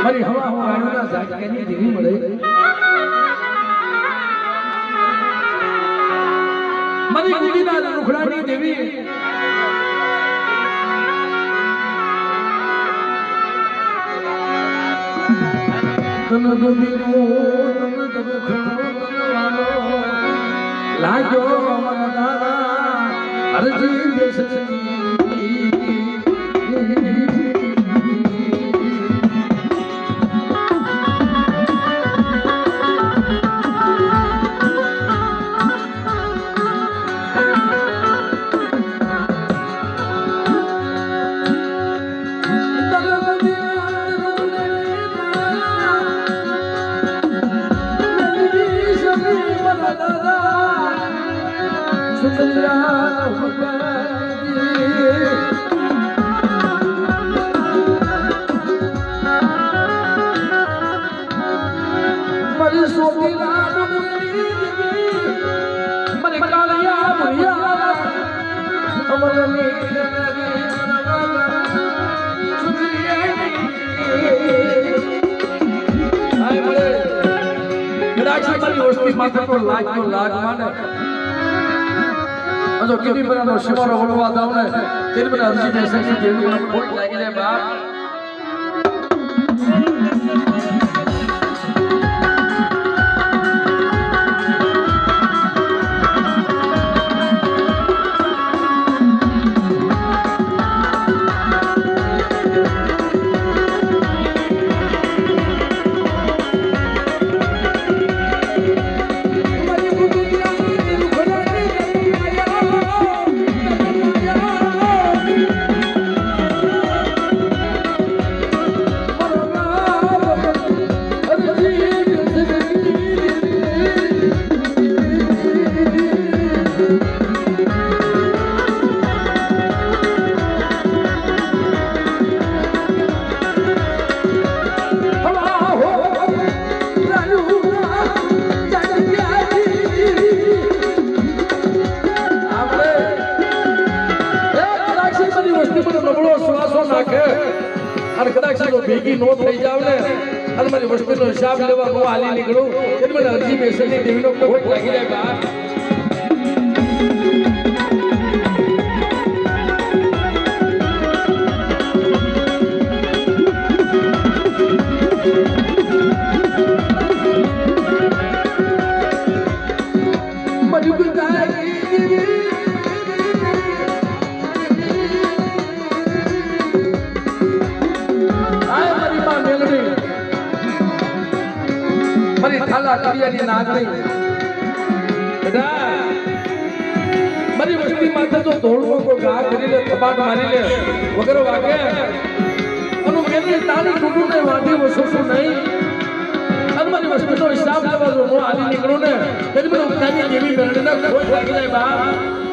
મારી હવા વાળુના ઝાટકાની દેવી મળે મારી ગુડીના રૂખડાની દેવી તન ગુડીનો તન રૂખડો તન વાલો લાજો મન દાદા અરજી બેસની જો કેટલી બરાનો શિવારો વળવા દાવ ને તેની બધા અરજી દેશે કે જેની મને ખોટ લાગી જાય બાપ ભેગી નો થઈ જાવ ને અને મારી વસ્તુનો હિસાબ લેવા હું હાલી નીકળું એટલે મને અરજી બેસની દેવીનો ખોટ લાગી જાય બા કરિયાની નાગણી બેટા મારી વસ્તી માથે તો ધોળવો કો ઘા કરી લે કપાટ મારી લે વગર વાગે અનુ મેની તાળી ટૂટું ને વાડી વસોસું નહીં અને મારી વસ્તીનો હિસાબ લેવા જો હું હાલી નીકળું ને તેની મને ઉતારી જેવી મેળડીને ખોટ લાગી જાય બા